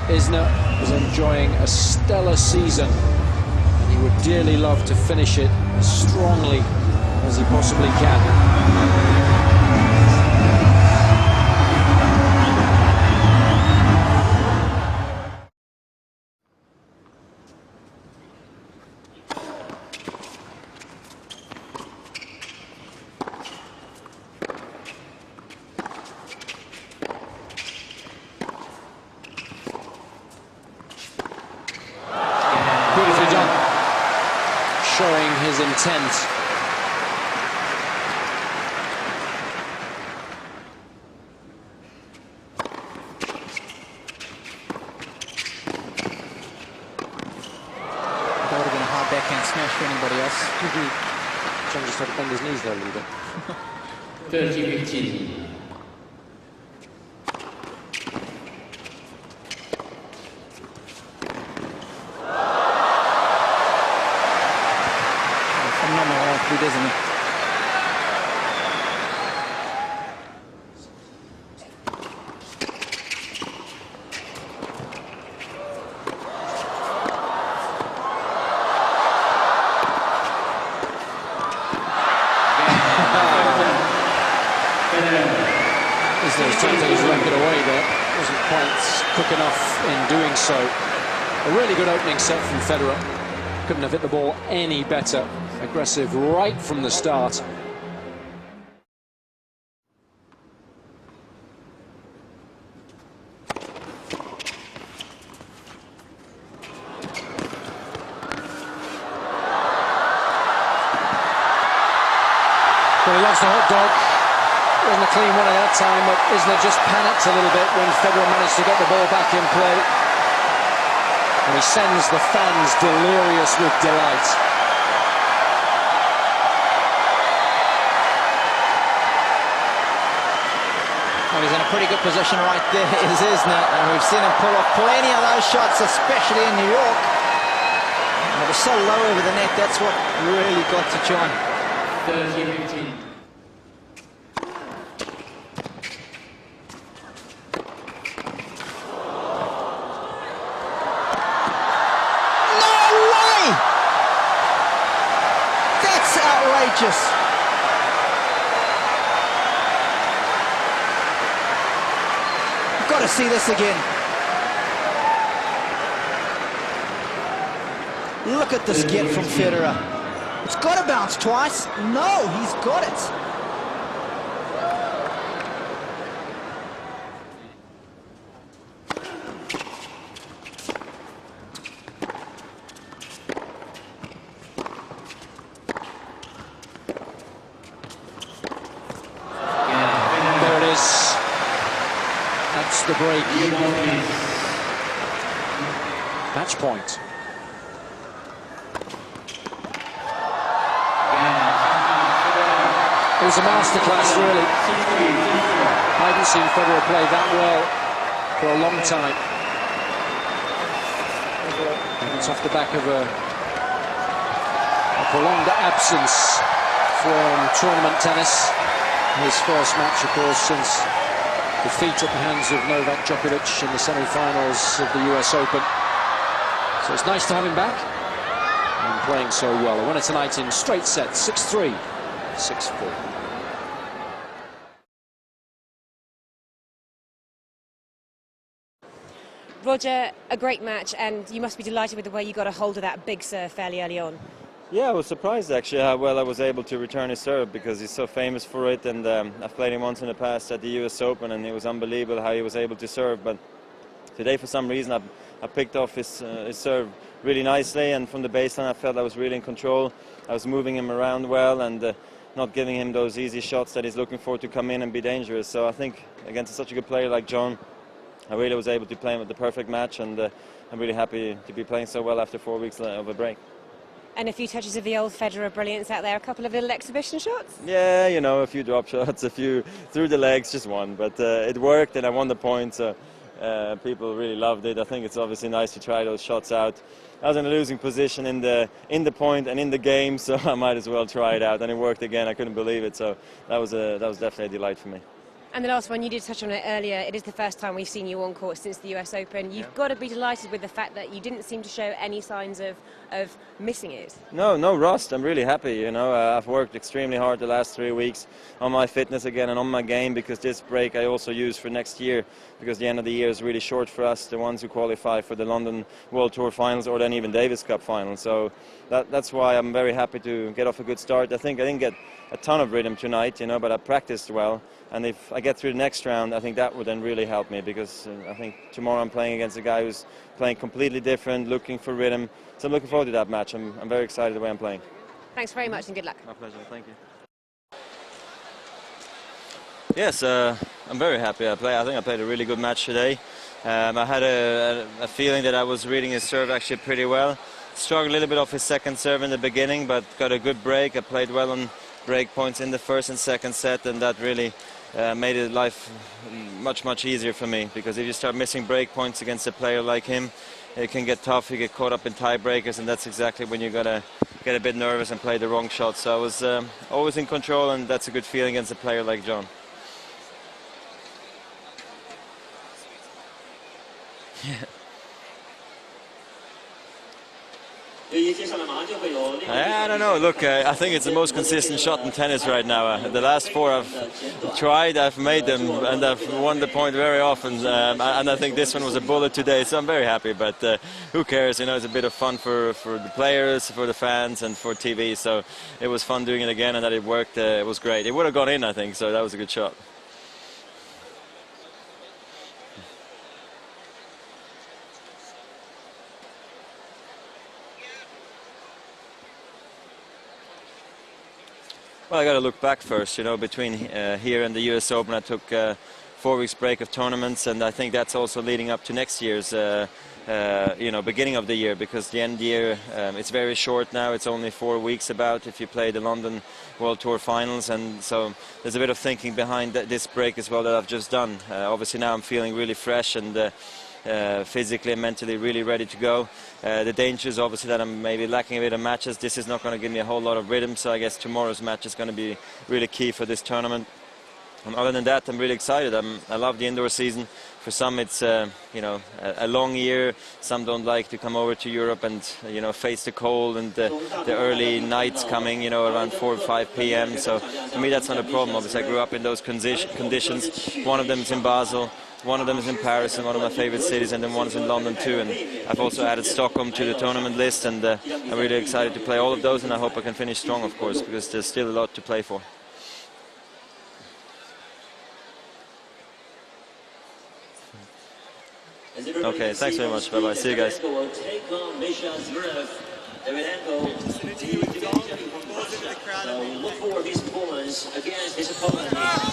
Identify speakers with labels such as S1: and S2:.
S1: Isner was enjoying a stellar season, and he would dearly love to finish it as strongly as he possibly can. Beautifully done, showing his intent.
S2: That would have been a hard backhand smash for anybody else.
S1: John just had to bend his knees there a little bit.
S3: 30-15.
S2: Phenomenal athlete, isn't he?
S1: Isner was trying to take his racket away there. Wasn't quite quick enough in doing so. A really good opening set from Federer. Couldn't have hit the ball any better. Aggressive right from the start. Well, he loves the hot dog. Wasn't a clean one at that time, but Isner just panicked a little bit when Federer managed to get the ball back in play. And he sends the fans delirious with delight.
S2: Well, he's in a pretty good position right there, is Isner, and we've seen him pull off plenty of those shots, especially in New York. And it was so low over the net, that's what really got to John.
S3: 30-15.
S2: Outrageous. You've got to see this again. Look at this get from Federer. It's got to bounce twice. No, he's got it.
S1: That's the break. Match point. It was a masterclass, really. I haven't seen Federer play that well for a long time. It's off the back of a prolonged absence from tournament tennis. His first match, of course, since defeat at the hands of Novak Djokovic in the semi-finals of the US Open. So it's nice to have him back and playing so well. A winner tonight in straight sets, 6-3, 6-4.
S4: Roger, a great match, and you must be delighted with the way you got a hold of that big serve fairly early on.
S5: Yeah, I was surprised actually how well I was able to return his serve, because he's so famous for it, and I've played him once in the past at the US Open, and it was unbelievable how he was able to serve. But today, for some reason, I picked off his serve really nicely, and from the baseline I felt I was really in control. I was moving him around well and not giving him those easy shots that he's looking for to come in and be dangerous. So I think against such a good player like John, I really was able to play him at the perfect match, and I'm really happy to be playing so well after 4 weeks of a break.
S4: And a few touches of the old Federer brilliance out there, a couple of little exhibition shots?
S5: Yeah, you know, a few drop shots, a few through the legs, just one. But it worked, and I won the point, so people really loved it. I think it's obviously nice to try those shots out. I was in a losing position in the point and in the game, so I might as well try it out. And it worked again. I couldn't believe it, so that was definitely a delight for me.
S4: And the last one, you did touch on it earlier, it is the first time we've seen you on court since the US Open. You've got to be delighted with the fact that you didn't seem to show any signs of missing it.
S5: No rust. I'm really happy, you know. I've worked extremely hard the last 3 weeks on my fitness again and on my game, because this break I also use for next year, because the end of the year is really short for us, the ones who qualify for the London World Tour Finals or then even Davis Cup Finals. So that's why I'm very happy to get off a good start. I think I didn't get a ton of rhythm tonight, you know, but I practiced well. And if I get through the next round, I think that would then really help me, because I think tomorrow I'm playing against a guy who's playing completely different, looking for rhythm. So I'm looking forward to that match. I'm very excited the way I'm playing.
S4: Thanks very much and good luck.
S5: My pleasure. Thank you. Yes, I'm very happy. I think I played a really good match today. I had a feeling that I was reading his serve actually pretty well. Struggled a little bit off his second serve in the beginning, but got a good break. I played well on break points in the first and second set, and that really made it life much easier for me, because if you start missing break points against a player like him, it can get tough. You get caught up in tiebreakers, and that's exactly when you're gonna get a bit nervous and play the wrong shot. So I was always in control, and that's a good feeling against a player like John. I don't know. Look, I think it's the most consistent shot in tennis right now. The last four I've tried, I've made them, and I've won the point very often. And I think this one was a bullet today, so I'm very happy. But who cares? You know, it's a bit of fun for the players, for the fans, and for TV. So it was fun doing it again, and that it worked. It was great. It would have gone in, I think. So that was a good shot. Well, I got to look back first. You know, between here and the US Open, I took 4 weeks break of tournaments, and I think that's also leading up to next year's, beginning of the year, because the end of the year, it's very short now. It's only 4 weeks about if you play the London World Tour Finals, and so there's a bit of thinking behind this break as well that I've just done. Obviously now I'm feeling really fresh and physically and mentally really ready to go. The danger is obviously that I'm maybe lacking a bit of matches. This is not going to give me a whole lot of rhythm, so I guess tomorrow's match is going to be really key for this tournament. And other than that, I'm really excited. I love the indoor season. For some it's a long year. Some don't like to come over to Europe and face the cold and the early nights coming around 4 or 5 p.m. So for me that's not a problem. Obviously I grew up in those conditions. One of them is in Basel, one of them is in Paris, and one of my favorite cities, and then one's in London too. And I've also added Stockholm to the tournament list, and I'm really excited to play all of those, and I hope I can finish strong, of course, because there's still a lot to play for. Okay, thanks very much. Bye-bye. See you guys.
S6: So look forward to his performance against his opponent.